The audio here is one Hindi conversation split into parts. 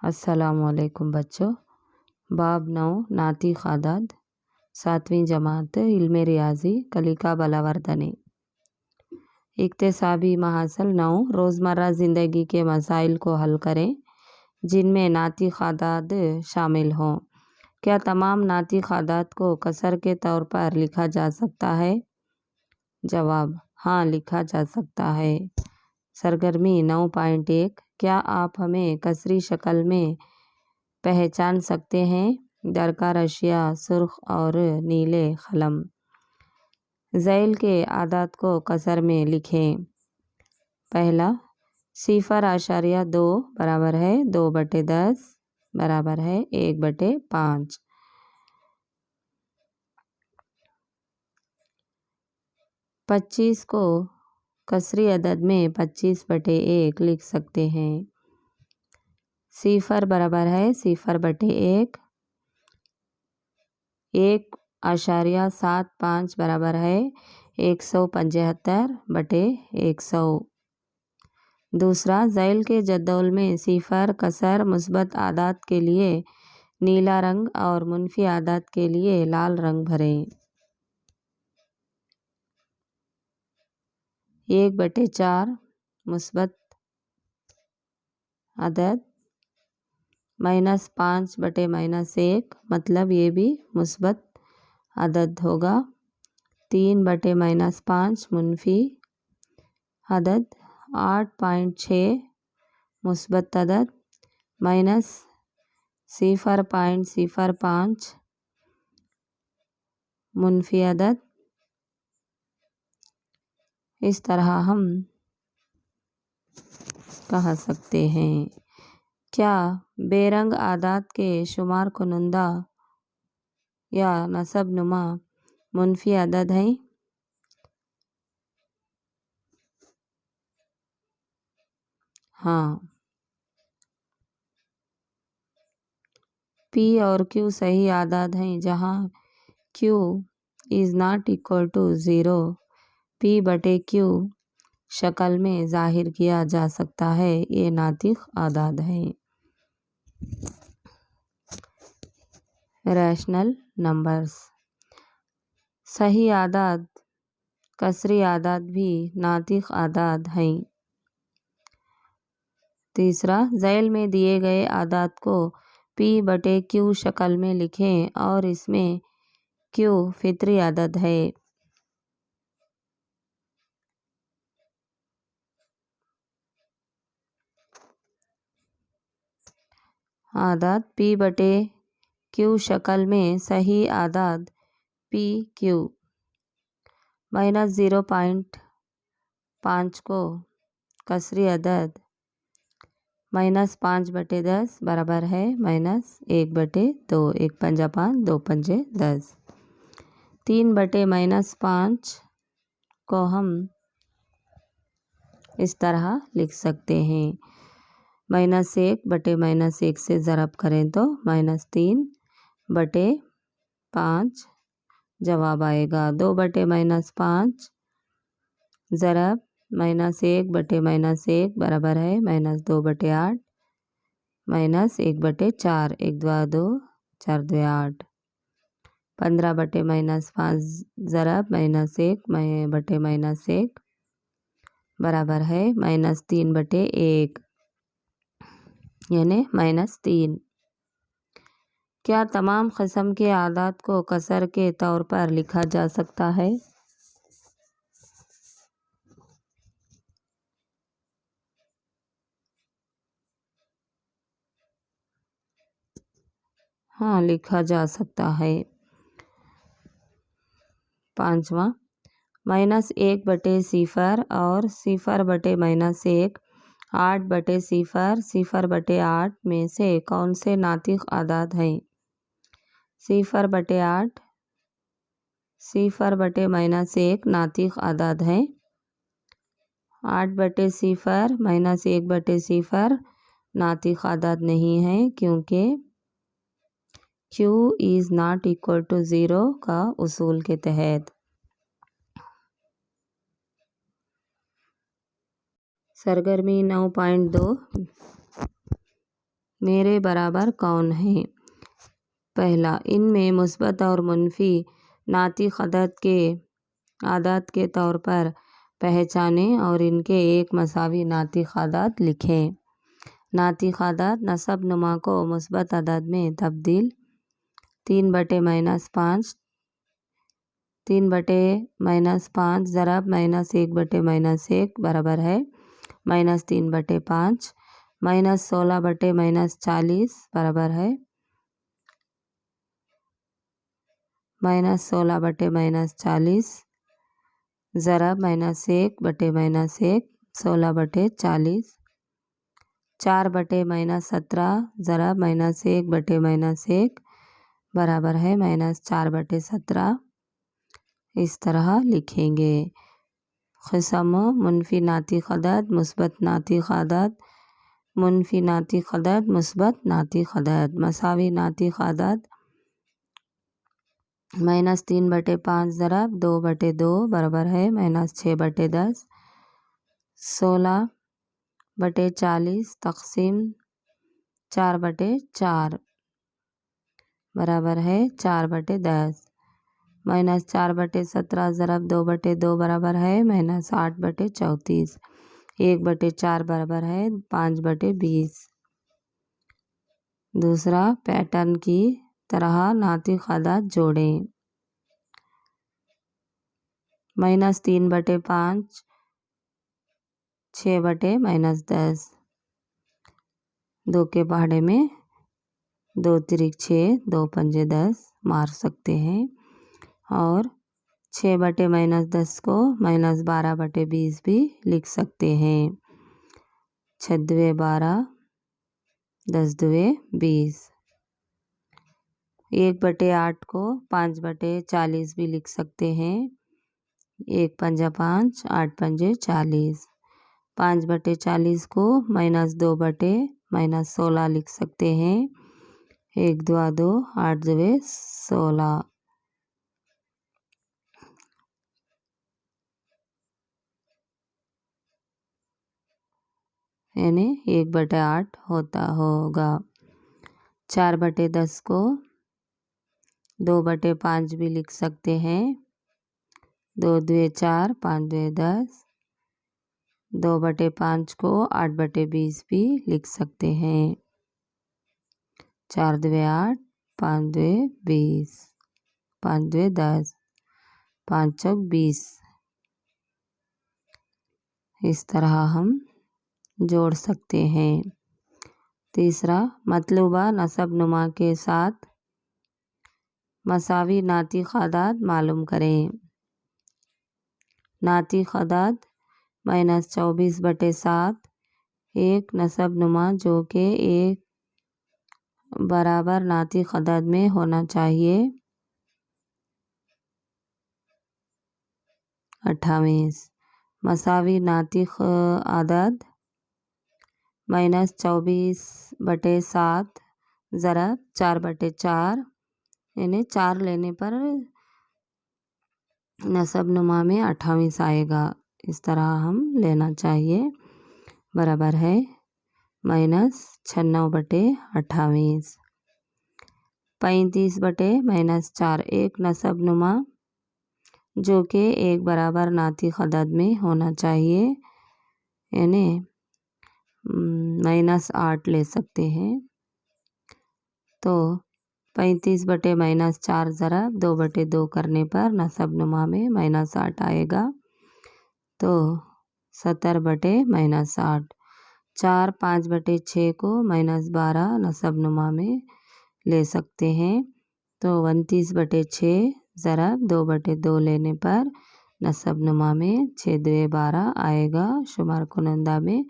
अस्सलामुअलैकुम बच्चों। बाब 9 नातिक आदाद 7वीं जमात इल्म रियाजी कलिका बलावर्दने। इक्तिसाबी महासल 9 रोज़मर्रा ज़िंदगी के मसाइल को हल करें जिनमें नातिक आदाद शामिल हों। क्या तमाम नातिक आदाद को कसर के तौर पर लिखा जा सकता है? जवाब हाँ, लिखा जा सकता है। सरगर्मी 9.1 क्या आप हमें कसरी शक्ल में पहचान सकते हैं? दरकार अशिया सुर्ख और नीले कलम। ज़ैल के आदाद को कसर में लिखें। पहला 0.2 बराबर है 2/10 बराबर है 1/5। 25 को कसरी अदद में 25/1 लिख सकते हैं। 0 बराबर है 0/1। 1.75 बराबर है 175/100। दूसरा, ज़ैल के जद्दौल में 0 कसर मुस्बत आदाद के लिए नीला रंग और मुनफी आदाद के लिए लाल रंग भरें। 1/4 मुस्बत अदद -5/-1 मतलब ये भी मुस्बत अदद होगा। 3/-5 मुनफी अदद। 8.6 मुस्बत अदद -0.05 मुनफी अदद। इस तरह हम कह सकते हैं। क्या बेरंग आदाद के शुमार कुनंदा या नसब नुमा मुनफी अदद हैं? हाँ। P और Q सही आदाद हैं जहाँ Q is not equal to 0 P/Q शक्ल में ज़ाहिर किया जा सकता है। ये नातिक आदाद हैं। Rational numbers. सही आदाद कसरी आदाद भी नातिक आदाद हैं। तीसरा, ज़ैल में दिए गए आदाद को P/Q शक्ल में लिखें और इसमें Q फितरी आदद है। आदाद P/Q शक्ल में सही आदाद PQ -0.5 को कसरी अदद -5/10 बराबर है -1/2 1 पंजा 5 2 पंजे 10। 3/-5 को हम इस तरह लिख सकते हैं। -1/-1 से ज़रब करें तो -3/5 जवाब आएगा। 2/-5 ज़रब -1/-1 बराबर है -2/8 -1/4 1 2 2 4 2 8। 15/-5 ज़रब -1/-1 बराबर है -3/1 यानी -3। क्या तमाम क़िस्म के आदाद को कसर के तौर पर लिखा जा सकता है? हाँ, लिखा जा सकता है। पाँचवा, -1/0 और 0/-1 8/0 0/8 में से कौन से नातिक आदाद हैं? 0/8 0/-1 नातिक आदाद हैं। 8/0 -1/0 नातिक आदाद नहीं है क्योंकि Q is not equal to 0 का उसूल के तहत। सरगर्मी 9.2 मेरे बराबर कौन है? पहला, इनमें मुस्बत और मुनफी नातिक़ आदात के तौर पर पहचानें और इनके एक मसावी नातिक़ आदात लिखें। नातिक़ आदात नसब नुमा को मुस्बत अदद में तब्दील। 3/-5 3/-5 ज़रब -1/-1 बराबर है -3/5। -16/-40 बराबर है -16/-40 ज़रब -1/-1 16/40। 4/-17 ज़रब -1/-1 बराबर है -4/17। इस तरह लिखेंगे। क़िस्म मुनफी नातिक़ अदद, मुस्बत नातिक़ अदद, मुनफी नातिक़ अदद, मुस्बत नातिक़ अदद। मसावी नातिक़ अदद -3/5 ज़रब 2/2 बराबर है -6/10। 16/40 तक़सीम 4/4 बराबर है 4/10। -4/17 ज़रब 2/2 बराबर है -8/34। 1/4 बराबर है 5/20। दूसरा, पैटर्न की तरह नातिक़ अदद जोड़ें। -3/5 6/-10। 2 के पहाड़े में 2 तिरिक 6, 2 पंजे 10 मार सकते हैं। और 6/-10 को -12/20 भी लिख सकते हैं। 6 12 10 20। 1/8 को 5/40 भी लिख सकते हैं। 1 पंजा 5, 8 पंजे 40। 5/40 को -2/-16 लिख सकते हैं। 1 2 2 8 2 16। यानी 1/8 होता होगा। 4/10 को 2/5 भी लिख सकते हैं। 2 2 4, 5 2 10। 2/5 को 8/20 भी लिख सकते हैं। 4 2 8, 5 2 20, 5 2 10, 5 चौक 20। इस तरह हम जोड़ सकते हैं। तीसरा, मतलूबा नसब नुमा के साथ मसावी नातिक़ अदद मालूम करें। नातिक़ अदद -24/7 एक नसब नुमा जो कि एक बराबर नातिक़ अदद में होना चाहिए। 28 मसावी नातिक़ अदद -24/7 ज़रब 4/4 यानी 4 लेने पर नसब नुमा में 28 आएगा। इस तरह हम लेना चाहिए। बराबर है -96/28। 35/-4 एक नसब नुमा जो कि एक बराबर नातिक़ अदद में होना चाहिए। यानी -8 ले सकते हैं। तो 35/-4 ज़रब 2/2 करने पर नसब नुमा में -8 आएगा। तो 70/-8। 4 5/6 को -12 नसब नुमा में ले सकते हैं। तो 29/6 ज़रब 2/2 लेने पर नसब नुमा में 6 2 12 आएगा। शुमार कुनंदा में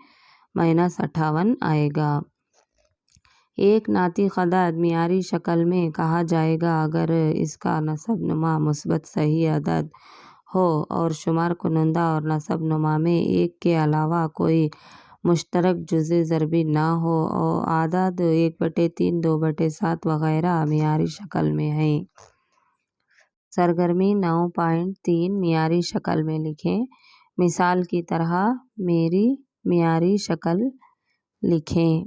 -58 आएगा। एक नातिक़ अदद मियारी शक्ल में कहा जाएगा अगर इसका नसब नुमा मुस्बत सही अदद हो और शुमार कुनंदा और नसब नुमा में एक के अलावा कोई मुश्तरक जुज़े ज़रबी ना हो और आदाद 1/3 2/7 वगैरह मियारी शक्ल में हैं। सरगर्मी 9.3 मियारी शक्ल में लिखें। मिसाल की तरह मेरी मियारी शक्ल लिखें।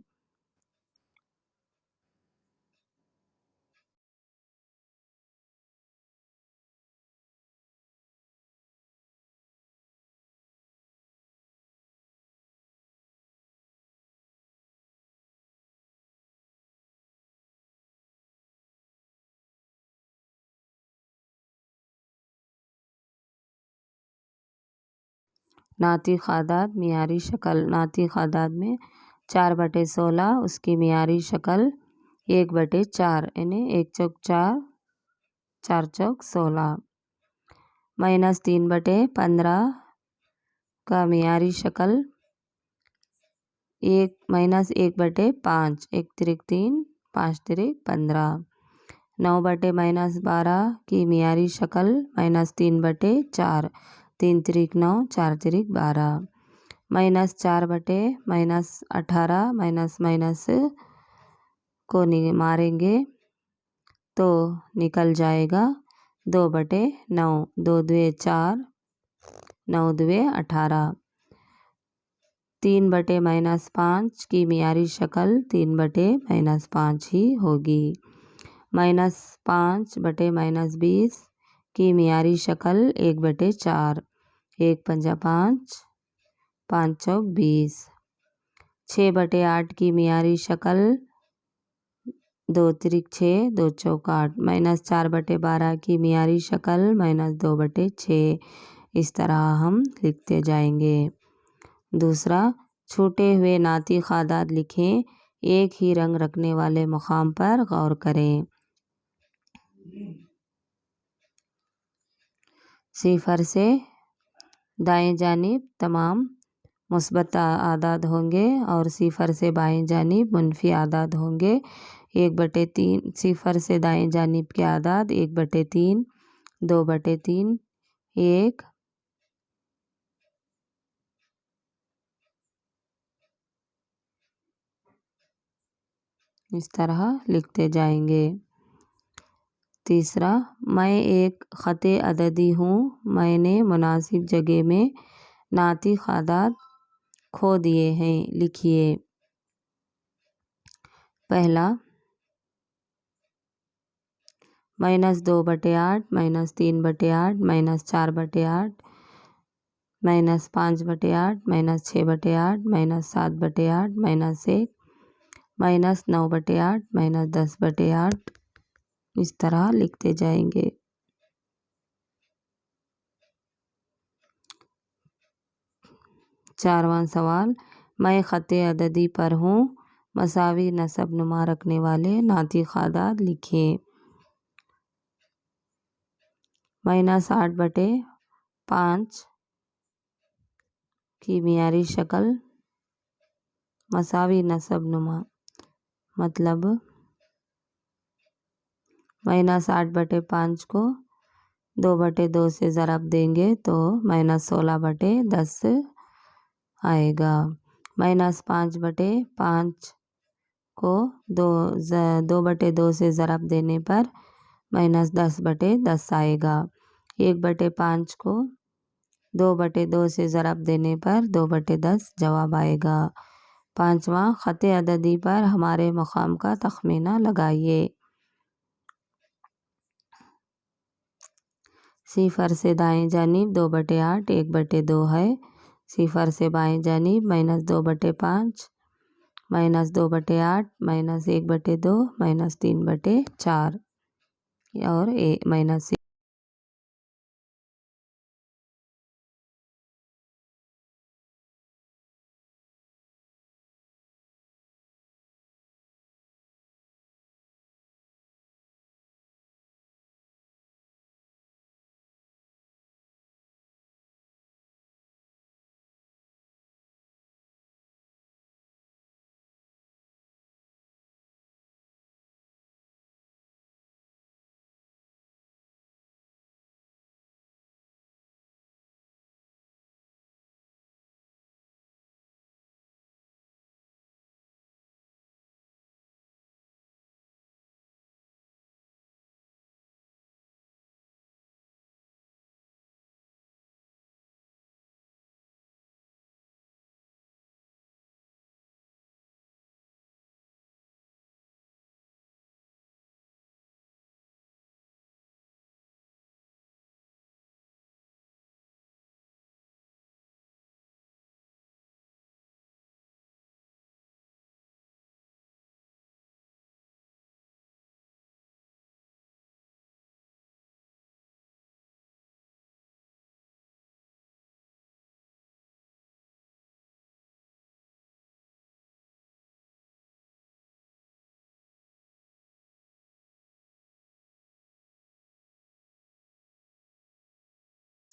नातिक आदाद मियारी शक्ल। नातिक आदाद में 4/16, उसकी मियारी शक्ल 1/4, यानी 1 चौक 4, 4 चौक 16। -3/15 का मियारी शक्ल 1-1/5, 1 तिरिक 3, 5 तिरिक 15। 9/-12 की मियारी शक्ल -3/4, 3 तिरिक 9, 4 तिरिक 12। -4/-18 माइनस को मारेंगे तो निकल जाएगा 2/9, 2 दुए 4, 9 दुए 18। 3/-5 की मियारी शक्ल 3/-5 ही होगी। -5/-20 की मियारी शक्ल 1/4, 1×5, 5 चौक 20। 6/8 की मियारी शक्ल 2 तिरिक 6, 2 चौक 8। -4/12 की मियारी शक्ल -2/6। इस तरह हम लिखते जाएंगे। दूसरा, छूटे हुए नातिक आदाद लिखें। एक ही रंग रखने वाले मुकाम पर गौर करें। 0 से दाएं जानिब तमाम मुस्बत आदाद होंगे और 0 से बाएं जानिब मुनफी आदाद होंगे। 1/3 0 से दाएं जानिब के आदाद 1/3, 2/3, 1। इस तरह लिखते जाएंगे। तीसरा, मैं एक ख़ते अददी हूँ। मैंने मुनासिब जगह में नातिक आदाद खो दिए हैं। लिखिए। पहला, -2/8, -3/8, -4/8, -5/8, -6/8, -7/8, -1, -9/8, -10/8। इस तरह लिखते जाएंगे। 4वां सवाल, मैं ख़ते अददी पर हूँ। मसावी नसब नुमा रखने वाले नातिक आदाद लिखें। -8/5 की मियारी शक्ल मसावी नसब नुमा, मतलब -8/5 को 2/2 से ज़रब देंगे तो -16/10 आएगा। -5/5 को 2/2 से ज़रब देने पर -10/10 आएगा। 1/5 को 2/2 से ज़रब देने पर 2/10 जवाब आएगा। 5वां, ख़ते अददी पर हमारे मकाम का तखमीना लगाइए। 0 से दाएं जानिब 2/8, 1/2 है। 0 से बाएं जानिब -2/5, -2/8, -1/2, -3/4 और -1।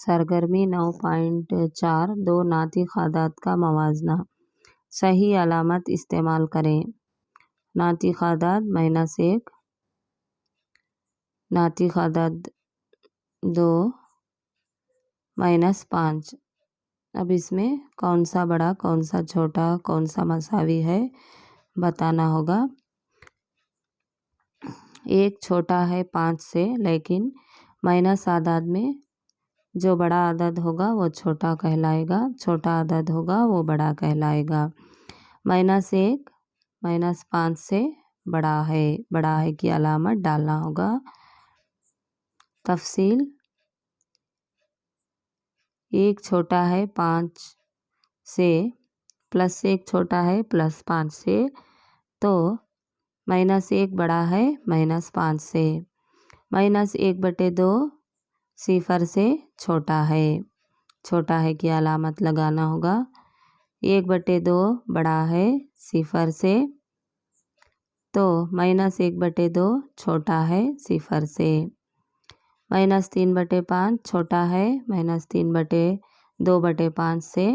सरगर्मी 9.4 दो नातिक आदाद का मवाजना। सही अलामत इस्तेमाल करें। नातिक आदाद -1, नातिक आदाद 2, -5। अब इसमें कौन सा बड़ा कौन सा छोटा कौन सा मसावी है बताना होगा। एक छोटा है 5 से, लेकिन माइनस आदाद में जो बड़ा आदद होगा वो छोटा कहलाएगा, छोटा आदद होगा वो बड़ा कहलाएगा। -1 -5 से बड़ा है की अलामत डालना होगा। तफसील, एक छोटा है 5 से, प्लस एक छोटा है +5 से, तो -1 बड़ा है -5 से। -1/2 0 से छोटा है की अलामत लगाना होगा। 1/2 बड़ा है 0 से, तो -1/2 छोटा है 0 से। -3/5 छोटा है -2/5 से।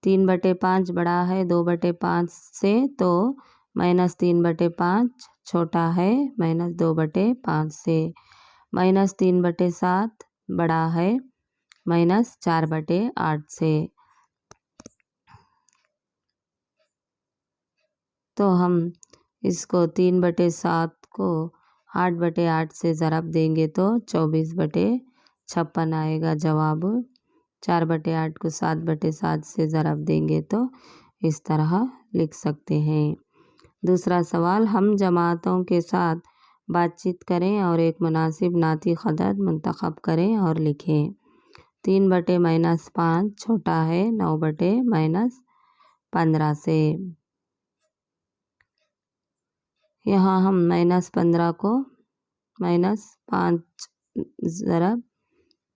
3/5 बड़ा है 2/5 से, तो -3/5 छोटा है -2/5 से। -3/7 बड़ा है -4/8 से। तो हम इसको 3/7 को 8/8 से ज़रब देंगे तो 24/56 आएगा जवाब। 4/8 को 7/7 से ज़रब देंगे तो इस तरह लिख सकते हैं। दूसरा सवाल, हम जमातों के साथ बातचीत करें और एक मुनासिब नातिक अदद मुंतखब करें और लिखें। 3/-5 छोटा है 9/-15 से। यहाँ हम -15 को -5 ज़रब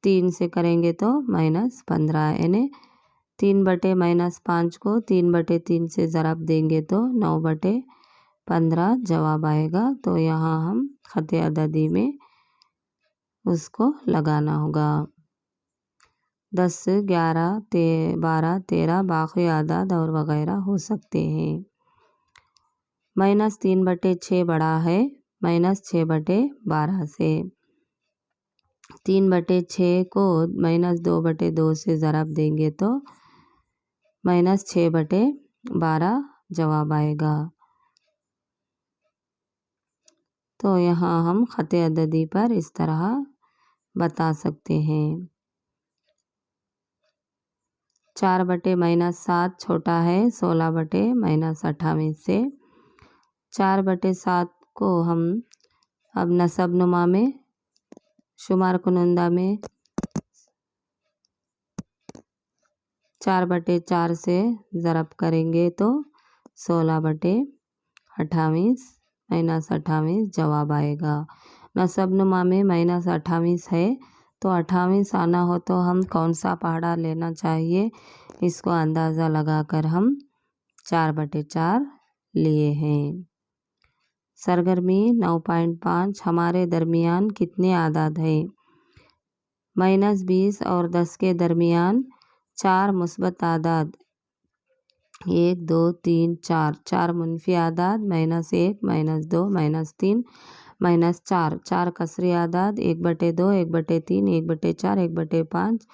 3 से करेंगे तो -15, यानी 3/-5 को 3/3 से ज़रब देंगे तो 9/15 जवाब आएगा। तो यहाँ हम ख़त अददी में उसको लगाना होगा। 10, 11, 12, 13 बाकी आदाद और वग़ैरह हो सकते हैं। -3/6 बड़ा है -6/12 से। 3/6 को -2/2 से ज़रब देंगे तो -6/12 जवाब आएगा। तो यहाँ हम ख़त अददी पर इस तरह बता सकते हैं। 4/-7 छोटा है 16/-28 से। 4/7 को हम अब नसब नुमा में शुमार कुनंदा में 4/4 से ज़रब करेंगे तो 16/28 -28 जवाब आएगा। नसब नुमा में -28 है, तो 28 आना हो तो हम कौन सा पहाड़ा लेना चाहिए, इसको अंदाज़ा लगाकर हम 4/4 लिए हैं। सरगर्मी 9.5 हमारे दरमियान कितने आदाद हैं? -20 और 10 के दरमियान 4 मुस्बत आदाद 1, 2, 3, 4। 4 मुनफी आदाद -1, -2, -3, -4। 4 कसरी आदाद 1/2, 1/3, 1/4, 1/5।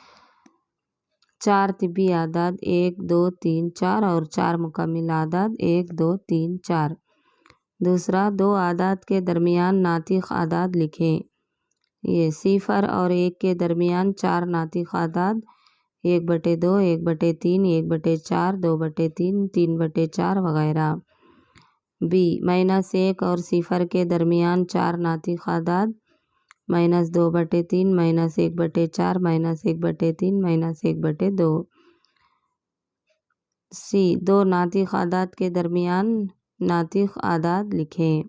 4 तिबी आदाद 1, 2, 3, 4 और 4 मुकम्मिल आदाद 1, 2, 3, 4। दूसरा, 2 आदाद के दरमियान नातिक आदाद लिखें। ये 0 और 1 के दरमियान 4 नातिक आदाद 1/2, 1/3, 1/4, 2/3, 3/4 वग़ैरह। बी, -1 और 0 के दरमियान 4 नातिक आदाद -2/3, -1/4, -1/3, -1/2। सी, 2 नातिक आदाद के दरमियान नातिक आदाद लिखें।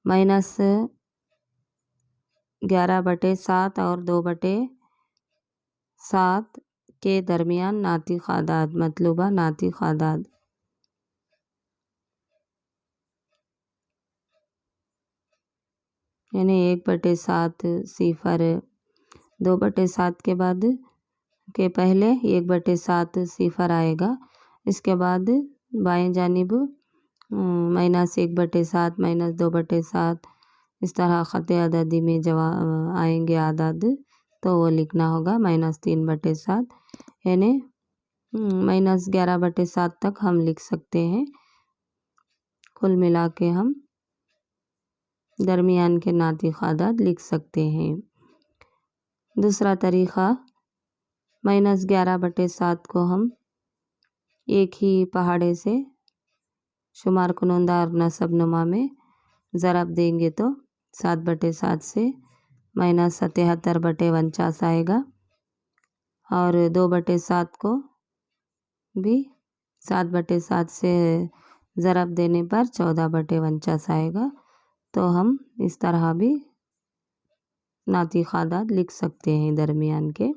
-11/7 और 2/7 के दरमियान नातिक आदाद, मतलूबा नातिक आदाद। यानी 1/7 सिफर 2/7 के बाद के पहले 1/7 सिफर आएगा। इसके बाद बाएं जानिब -1/7 -2/7 इस तरह ख़त अददी में जवाब आएंगे आदाद, तो वो लिखना होगा -3/7 यानी -11/7 तक हम लिख सकते हैं। कुल मिला के हम दरमियान के नातिक़ आदाद लिख सकते हैं। दूसरा तरीक़ा -11/7 को हम एक ही पहाड़े से शुमार कुनंदा और नसब नुमा में ज़रब देंगे तो 7/7 से -77/49 आएगा। और 2/7 को भी 7/7 से ज़रब देने पर 14/49 आएगा। तो हम इस तरह भी नातिक़ आदाद लिख सकते हैं दरमियान के।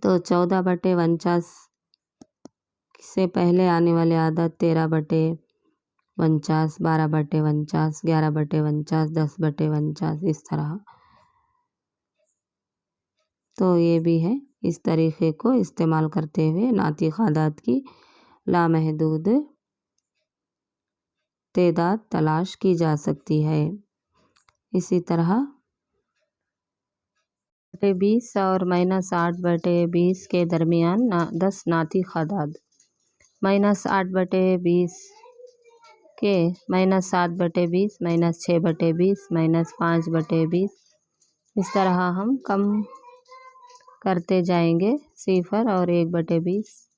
तो 14/49 से पहले आने वाले आदद 13/49, 12/49, 11/49, 10/49 इस तरह। तो ये भी है, इस तरीक़े को इस्तेमाल करते हुए नातिक़ आदाद की लामहदूद तादाद तलाश की जा सकती है। इसी तरह 20 और -8/20 के दरमियान 10 नातिक़ आदाद। -8/20 के -7/20, -6/20, -5/20 इस तरह हम कम करते जाएंगे सिफर और 1/20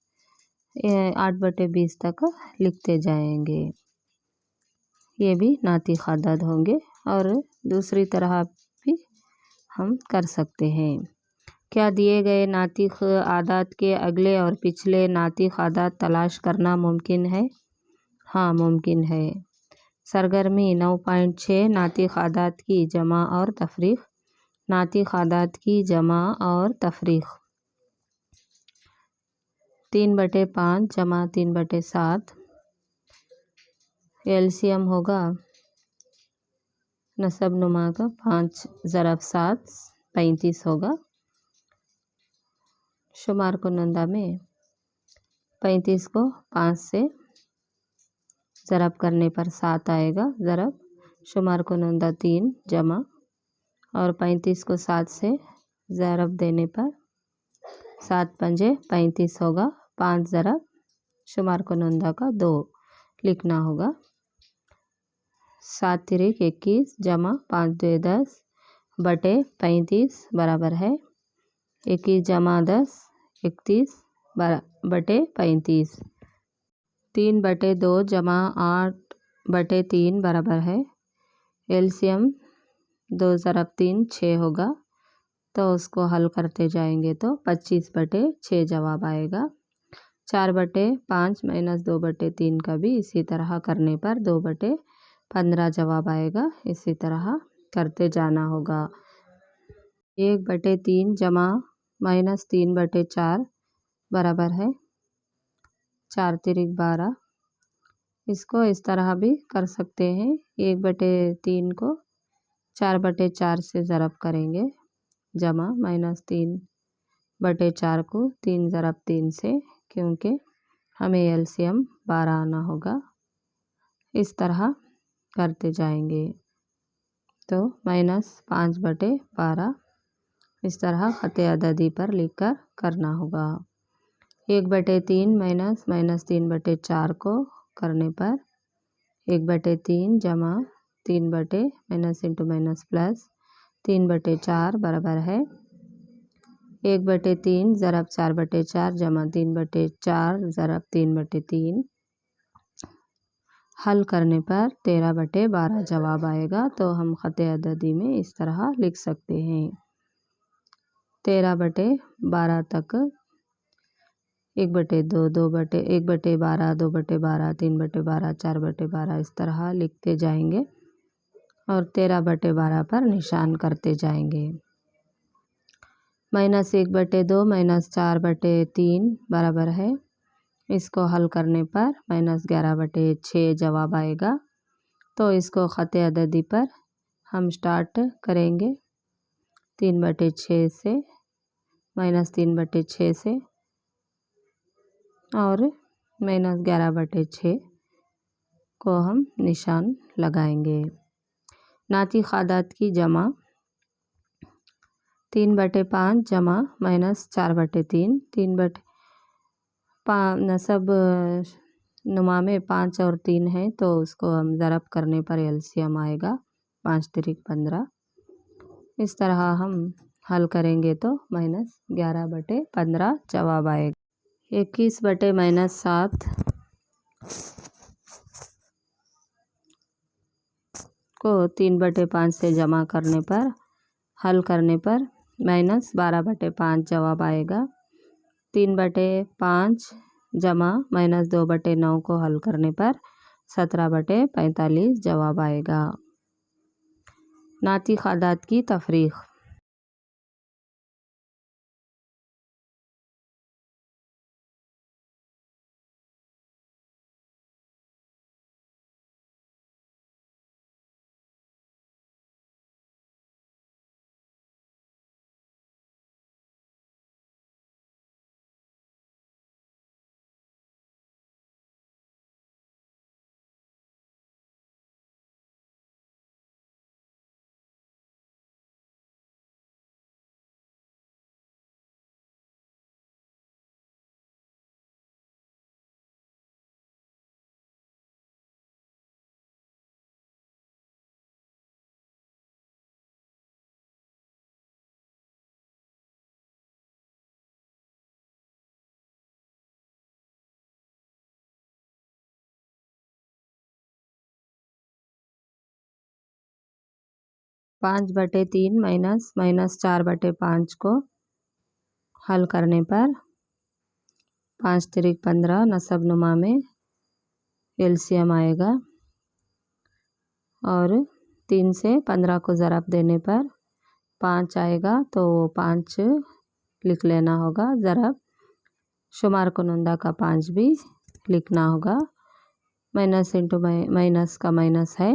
8/20 तक लिखते जाएंगे। ये भी नातिक़ आदाद होंगे। और दूसरी तरह भी हम कर सकते हैं। क्या दिए गए नातिक़ आदाद के अगले और पिछले नातिक़ आदाद तलाश करना मुमकिन है? हाँ, मुमकिन है। सरगर्मी 9.6 नातिक़ आदाद की जमा और तफरीक़। नातिक़ आदाद की जमा और तफरीक़ 3/5 जमा 3/7। एलसीएम होगा नसब नुमा का 5 ज़रब 7 35 होगा। शुमार कुनंदा में 35 को 5 से ज़रब करने पर 7 आएगा। ज़रब शुमार कुनंदा 3 जमा और 35 को 7 से ज़रब देने पर 7 पंजे 35 होगा। 5 ज़रब शुमार कुनंदा का 2 लिखना होगा। 7 तिरिक 21 जमा 5 2 10 बटे 35 बराबर है 21 जमा 10 31 बटे 35। 3/2 जमा 8/3 बराबर है एलसीएम 2 ज़रब 3 6 होगा। तो उसको हल करते जाएंगे तो 25/6 जवाब आएगा। 4/5 -2/3 का भी इसी तरह करने पर 2/15 जवाब आएगा। इसी तरह करते जाना होगा। 1/3 जमा -3/4 बराबर है 4 तिरिक 12। इसको इस तरह भी कर सकते हैं। 1/3 को 4/4 से ज़रब करेंगे जमा -3/4 को 3 ज़रब 3 से, क्योंकि हमें एलसीएम 12 आना होगा। इस तरह करते जाएंगे तो -5/12 इस तरह ख़त अददी पर लिखकर करना होगा। 1/3 -3/4 को करने पर 1/3 जमा 3 माइनस इंटू माइनस प्लस 3/4 बराबर है 1/3 ज़रब 4/4 जमा 3/4 ज़रब 3/3। हल करने पर 13/12 जवाब आएगा। तो हम ख़त अददी में इस तरह लिख सकते हैं 13/12 तक 1/2 1/12 2/12 3/12 4/12 इस तरह लिखते जाएंगे और 13/12 पर निशान करते जाएंगे। -1/2 -4/3 बराबर है। इसको हल करने पर -11/6 जवाब आएगा। तो इसको ख़त अददी पर हम स्टार्ट करेंगे 3/6 से, -3/6 से और -11/6 को हम निशान लगाएंगे। नाती खादात की जमा 3/5 जमा -4/3, 3/5 नसब नुमा में 5 और 3 है तो उसको हम ज़रब करने पर एलसीएम आएगा 5 तिरिक 15। इस तरह हम हल करेंगे तो -11/15 जवाब आएगा। 21/-7 को 3/5 से जमा करने पर हल करने पर -12/5 जवाब आएगा। 3/5 जमा -2/9 को हल करने पर 17/45 जवाब आएगा। नाती खादात की तफरीक 5/3 -4/5 को हल करने पर 5 तिरिक 15 नसब नुमा में एलसीएम आएगा और 3 से 15 को ज़रब देने पर 5 आएगा तो 5 लिख लेना होगा। ज़रब शुमार कुनंदा का 5 भी लिखना होगा। माइनस इंटू माइनस का माइनस है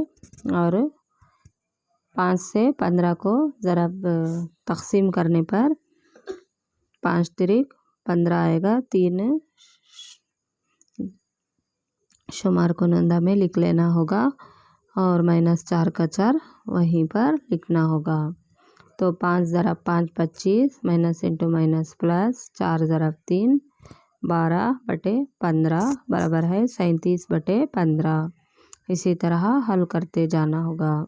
और 5 से 15 को ज़रब तक़सीम करने पर 5 तिरिक 15 आएगा। 3 शुमार कुनंदा में लिख लेना होगा और -4 का 4 वहीं पर लिखना होगा। तो 5 ज़रब 5 25, माइनस इंटू माइनस प्लस 4 ज़रब 3 12/15 बराबर है 37/15। इसी तरह हल करते जाना होगा।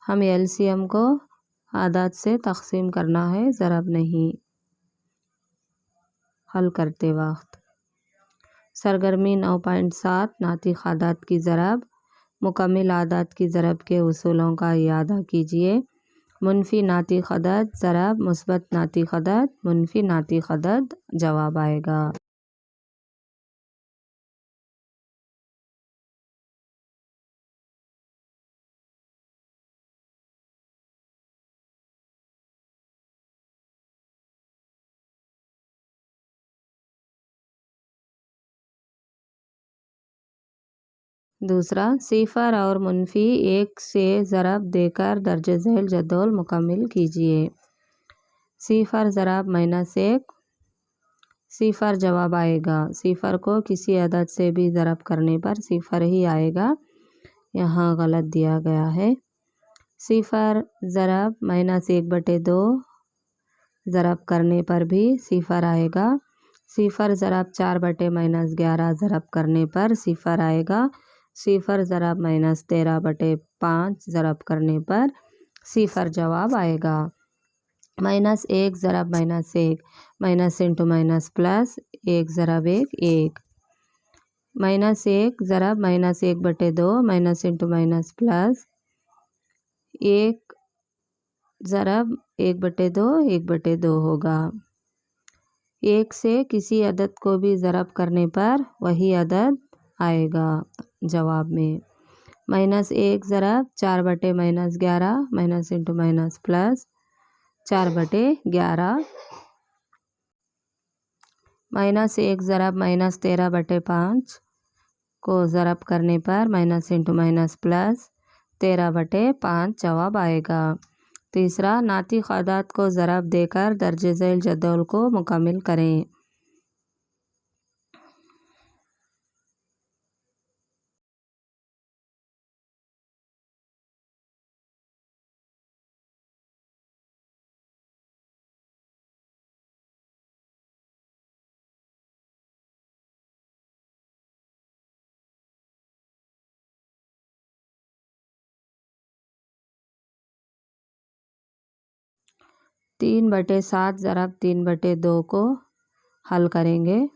हमें एलसीएम को आदाद से तक़सीम करना है, ज़रब नहीं हल करते वक्त। सरगर्मी 9.7 नाती खादात की ज़रब मुकम्मिल आदाद की ज़रब के उसूलों का इयादा कीजिए। मुनफी नाती खदद ज़रब मुस्बत नाती खदद मुनफी नाती खदद जवाब आएगा। दूसरा, सिफर और मुनफी 1 से ज़रब देकर दर्ज झैल जद्दोल मुकम्मिल कीजिए। सिफर ज़रब -1 सिफर जवाब आएगा। सिफर को किसी अदद से भी ज़रब करने पर सिफर ही आएगा, यहाँ गलत दिया गया है। सिफर ज़रब -1/2 ज़रब करने पर भी सिफर आएगा। सिफर ज़रब 4/-11 ज़रब करने पर सिफर आएगा। सिफर ज़रब -13/5 ज़रब करने पर सिफर जवाब आएगा। -1 ज़रब -1 minus into minus plus 1 ज़रब 1 1। -1 ज़रब -1/2 minus into minus plus 1 ज़रब 1/2 1/2 होगा। 1 से किसी अदद को भी ज़रब करने पर वही अदद आएगा जवाब में। -1 ज़रब 4/-11 माइनस इंटू माइनस प्लस 4/11। -1 ज़रब -13/5 को ज़रब करने पर माइनस इंटू माइनस प्लस 13/5 जवाब आएगा। तीसरा, नाती ख़ादात को ज़रब देकर दर्ज झैल जदौल को मुकम्मिल करें। तीन बटे सात ज़रब 3/2 को हल करेंगे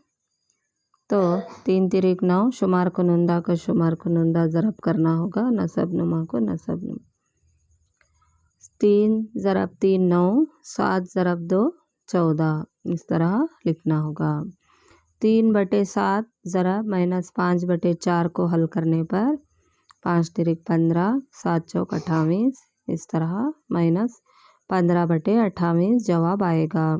तो 3 तिरिक 9, शुमार कुनुंदा को शुमार कुनुंदा ज़रब करना होगा, नसब नुमा को नसब नुमा। 3 ज़रब 3 9, 7 ज़रब 2 14, इस तरह लिखना होगा। 3/7 ज़रब -5/4 को हल करने पर 5 तिरिक 15, 7 चौक 28, इस तरह -15/28 जवाब आएगा।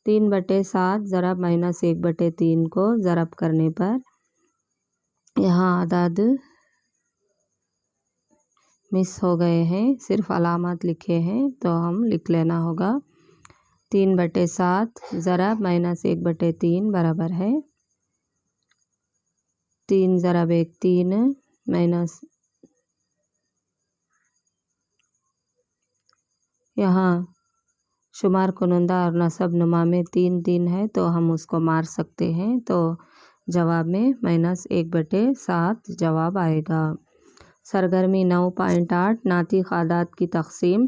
3/7 ज़रब -1/3 को ज़रब करने पर यहाँ अदद मिस हो गए हैं, सिर्फ अलामत लिखे हैं तो हम लिख लेना होगा। 3/7 ज़रब -1/3 बराबर है 3 ज़रब 1 3 माइनस, यहाँ शुमार कुनुंदा और नसब नुमा में 3 3 है तो हम उसको मार सकते हैं, तो जवाब में -1/7 जवाब आएगा। सरगर्मी 9.8 नाती ख़ादात की तक़सीम।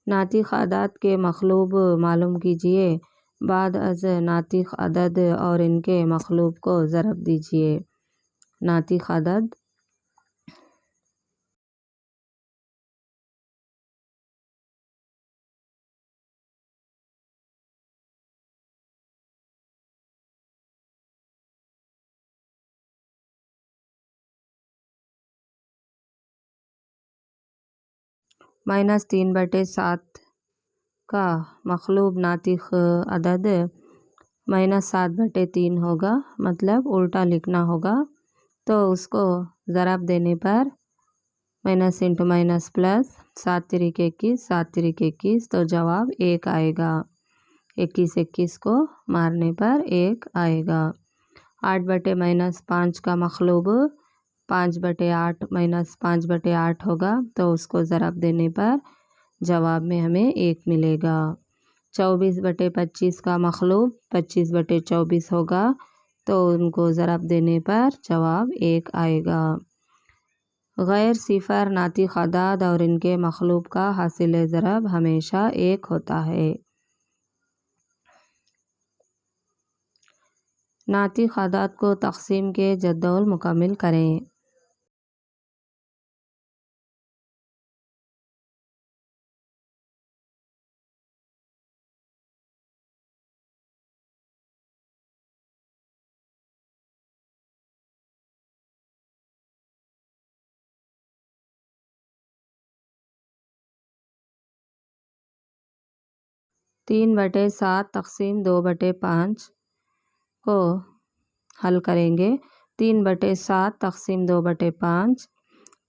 नाती ख़ादात के मखलूब मालूम कीजिए, बाद अज़ नातिक़ अदद और इनके मखलूब को ज़रब दीजिए। नातिक़ अदद -3/7 का मखलूब नातिक़ अदद -7/3 होगा, मतलब उल्टा लिखना होगा, तो उसको ज़रब देने पर माइनस इंटू माइनस प्लस 7 तिरिक 21, 7 तिरिक 21, तो जवाब 1 आएगा। 21 21 को मारने पर 1 आएगा। 8/-5 का मखलूब 5/8 -5/8 होगा, तो उसको ज़रब देने पर जवाब में हमें 1 मिलेगा। 24/25 का मखलूब 25/24 होगा, तो उनको ज़रब देने पर जवाब 1 आएगा। गैर सिफ़र नातिक़ अदद और इनके मखलूब का हासिल ज़रब हमेशा 1 होता है। नातिक़ अदद को तक़सीम के जद्दौल मुकम्मिल करें। तीन बटे सात तक़सीम 2/5 को हल करेंगे। 3/7 तक़सीम 2/5,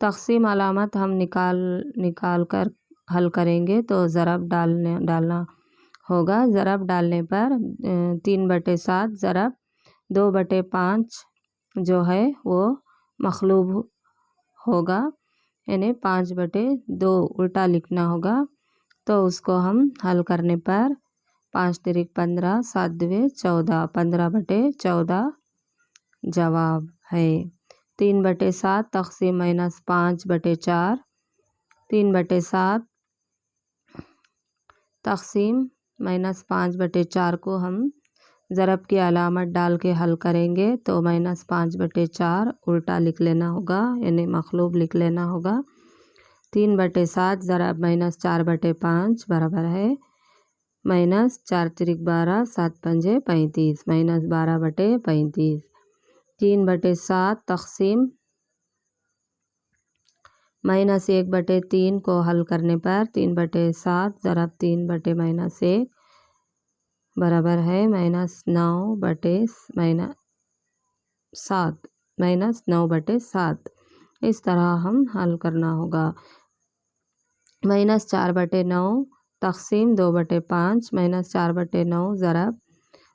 तक़सीम अलामत हम निकाल कर हल करेंगे तो ज़रब डालना होगा। ज़रब डालने पर 3/7 ज़रब 2/5 जो है वो मखलूब होगा, यानी 5/2 उल्टा लिखना होगा, तो उसको हम हल करने पर 5 तिरिक 15, 7 दुए 14, 15/14 जवाब है। 3/7 तक़सीम -5/4, 3/7 तक़सीम -5/4 को हम ज़रब की अलामत डाल के हल करेंगे तो -5/4 उल्टा लिख लेना होगा, यानी मखलूब लिख लेना होगा। 3/7 ज़रब -4/5 बराबर है -4 तिरिक 12, 7 पंजे 35, -12/35। 3/7 तक़सीम -1/3 को हल करने पर 3/7 ज़रब 3/-1 बराबर है -9/7, -9/7। इस तरह हम हल करना होगा। -4/9 तक़सीम 2/5 -4/9 ज़रब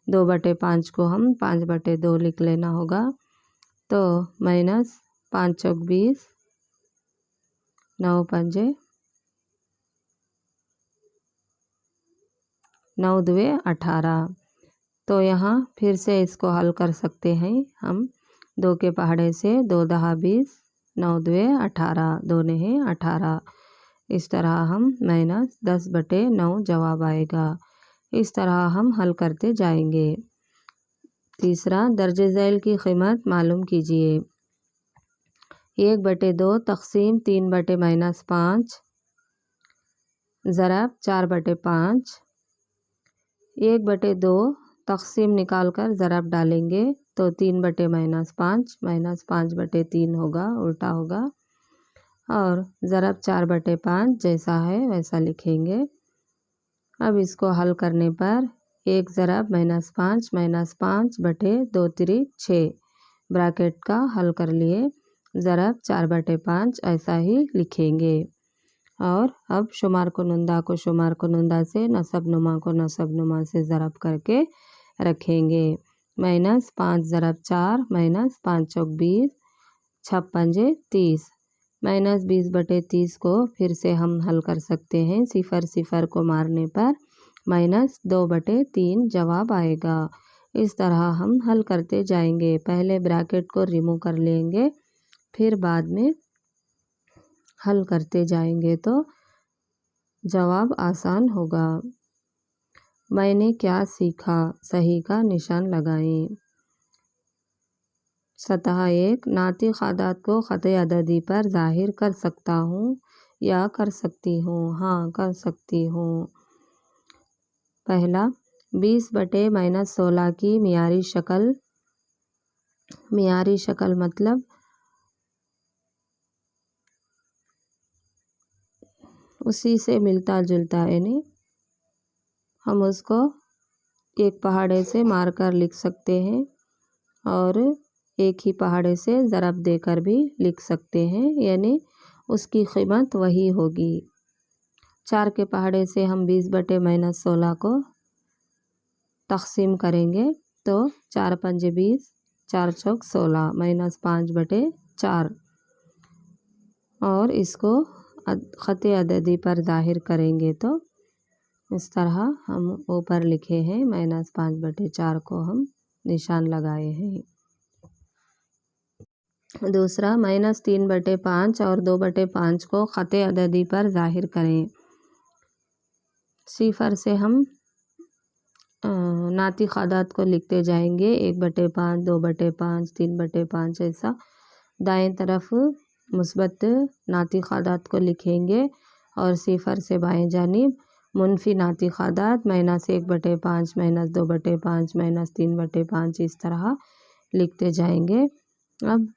2/5 को हम 5/2 लिख लेना होगा। तो -5 चौक 20 9 पंजे 9 दुए 18। तो यहाँ फिर से इसको हल कर सकते हैं हम। 2 के पहाड़े से 2 दहा 20 9 दुए 18 2 नहीं 18। इस तरह हम -10/9 जवाब आएगा। इस तरह हम हल करते जाएंगे। तीसरा, दर्जे झैल की कीमत मालूम कीजिए। 1/2 तक़सीम 3/-5 ज़रब 4/5। 1/2 तक़सीम निकाल कर ज़रब डालेंगे तो 3/-5 -5/3 होगा, उल्टा होगा। और ज़रब 4/5 जैसा है वैसा लिखेंगे। अब इसको हल करने पर 1 ज़रब -5 -5/2 तिरिक 6 ब्रैकेट का हल कर लिए। ज़रब 4/5 ऐसा ही लिखेंगे। और अब शुमार कुनुंदा को शुमार कुनुंदा से, नसब नुमा को नसब नुमा से ज़रब करके रखेंगे। -5 ज़रब 4 -5 चौक 20 6 पंजे 30। -20/30 को फिर से हम हल कर सकते हैं। 0 को मारने पर -2/3 जवाब आएगा। इस तरह हम हल करते जाएंगे। पहले ब्रैकेट को रिमूव कर लेंगे, फिर बाद में हल करते जाएंगे तो जवाब आसान होगा। मैंने क्या सीखा? सही का निशान लगाएं। सतह 1 नातिक़ आदात को ख़त अददी पर ज़ाहिर कर सकता हूँ या कर सकती हूँ? हाँ, कर सकती हूँ। पहला, 20/-16 की मियारी शक्ल। मियारी शक्ल मतलब उसी से मिलता जुलता, यानी हम उसको एक पहाड़े से मारकर लिख सकते हैं और एक ही पहाड़े से ज़रब देकर भी लिख सकते हैं, यानी उसकी कीमत वही होगी। 4 के पहाड़े से हम 20/-16 को तक़सीम करेंगे तो 4 पंजे 20 4 चौक 16 -5/4 और इसको ख़त अददी पर ज़ाहिर करेंगे तो इस तरह हम ऊपर लिखे हैं। -5/4 को हम निशान लगाए हैं। दूसरा, -3/5 और 2/5 को ख़त अददी पर ज़ाहिर करें। 0 से हम नातिक़ आदात को लिखते जाएंगे। 1/5 2/5 3/5 ऐसा। दाएं तरफ मुस्बत नातिक़ आदात को लिखेंगे और 0 से बाएं जानिब मुनफी नातिक़ आदात -1/5 -2/5 -3/5 इस तरह लिखते जाएंगे। अब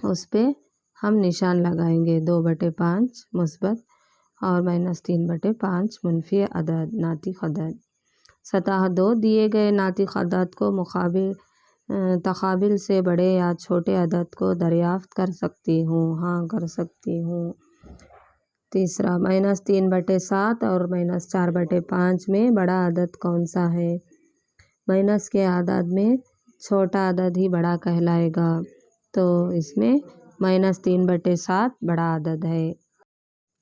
उस पर हम निशान लगाएंगे। 2/5 मुस्बत और -3/5 मुनफी अदद नातिक़ अदद। सतह 2 दिए गए नातिक़ अदद को तक़ाबिल से बड़े या छोटे अदद को दरियाफ़्त कर सकती हूँ। हाँ, कर सकती हूँ। तीसरा, -3/7 और -4/5 में बड़ा अदद कौन सा है? माइनस के अदद में छोटा अदद ही बड़ा कहलाएगा, तो इसमें -3/7 बड़ा अदद है।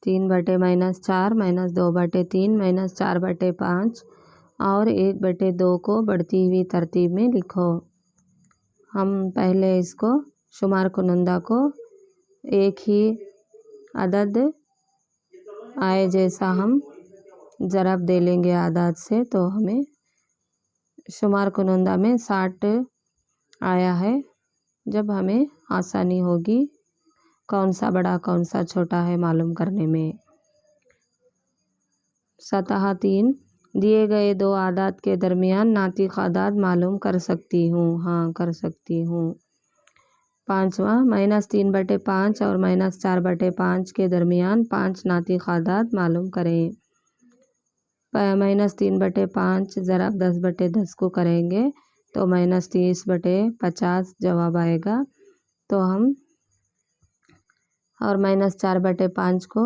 3/-4 -2/3 -4/5 और 1/2 को बढ़ती हुई तरतीब में लिखो। हम पहले इसको शुमार कुनुंदा को एक ही अदद आए जैसा हम ज़रब दे लेंगे अदद से, तो हमें शुमार कुनुंदा में 60 आया है। जब हमें आसानी होगी कौन सा बड़ा कौन सा छोटा है मालूम करने में। सतह 3 दिए गए दो आदात के दरमियान नातिक़ आदात मालूम कर सकती हूँ। हाँ, कर सकती हूँ। पाँचवा, -3/5 और -4/5 के दरमियान 5 नातिक़ आदात मालूम करें। -3/5 ज़रब 10/10 को करेंगे तो -30/50 जवाब आएगा। तो हम और -4/5 को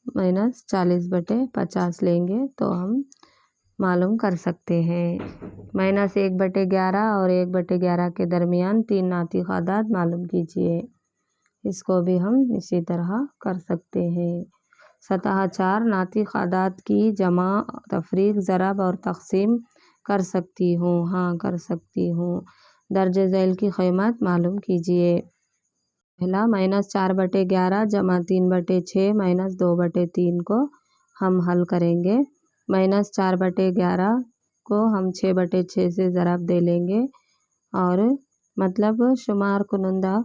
माइनस 40/50 लेंगे तो हम मालूम कर सकते हैं। माइनस 1/11 और 1/11 के दरमियान 3 नातिक आदाद मालूम कीजिए। इसको भी हम इसी तरह कर सकते हैं। सतह 4 नातिक आदाद की जमा, तफरीक, ज़रब और तक़सीम कर सकती हूँ। हाँ, कर सकती हूँ। दर्ज झैल की कीमत मालूम कीजिए। पहला -4/11 जमा 3/6 माइनस 2/3 को हम हल करेंगे। -4/11 को हम 6/6 से ज़रब दे लेंगे और मतलब शुमार कुनंदा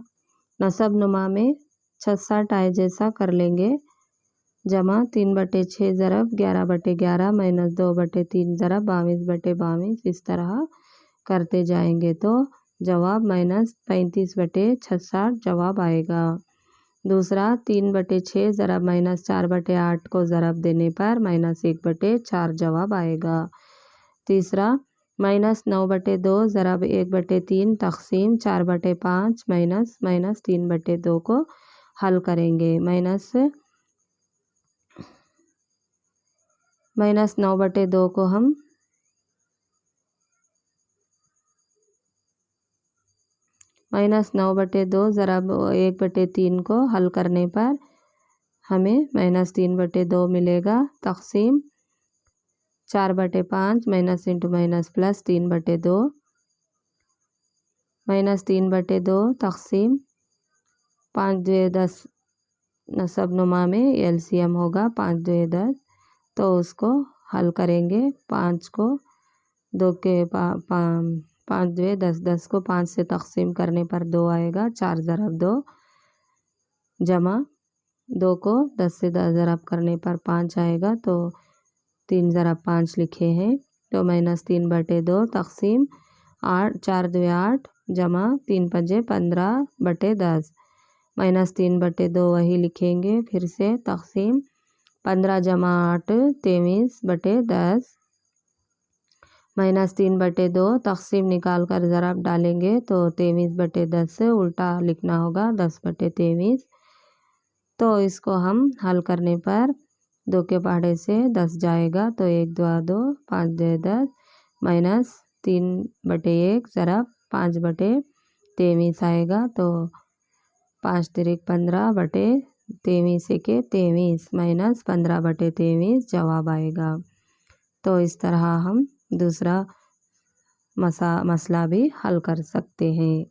नसब नुमा में 6 टाई जैसा कर लेंगे। जमा 3/6 ज़रब 11/11 माइनस 2/3 ज़रब 22/22 इस तरह करते जाएंगे तो जवाब -35/66 जवाब आएगा। दूसरा 3/6 ज़रब -4/8 को ज़रब देने पर -1/4 जवाब आएगा। तीसरा -9/2 ज़रब 1/3 तक़सीम 4/5 माइनस 3/2 को हल करेंगे। -9/2 को हम -9/2 ज़रब 1/3 को हल करने पर हमें -3/2 मिलेगा। तक़सीम 4/5 माइनस इंटू माइनस प्लस 3/2 -3/2 तक़सीम 5 2 10 नसब नुमा में एलसीएम होगा 5 2 10 तो उसको हल करेंगे। 5 को 2 के 5 2 10 10 को 5 से तक़सीम करने पर 2 आएगा। 4 ज़रब 2 जमा 2 को 10 से 10 ज़रब करने पर 5 आएगा तो 3 ज़रब 5 लिखे हैं तो -3/2 तक़सीम 8 4 2 8 जमा 3 5 15/10 -3/2 वही लिखेंगे फिर से। तक़सीम 15 जमा 8 23/10 -3/2 तक़सीम निकाल कर ज़रब डालेंगे तो 23/10 से उल्टा लिखना होगा 10/23। तो इसको हम हल करने पर 2 के पहाड़े से 10 जाएगा तो 1 2 2 5 2 10 -3/1 ज़रब 5/23 आएगा तो 5 तिरिक 15/23 के 23 माइनस 15/23 जवाब आएगा। तो इस तरह हम दूसरा मसला भी हल कर सकते हैं।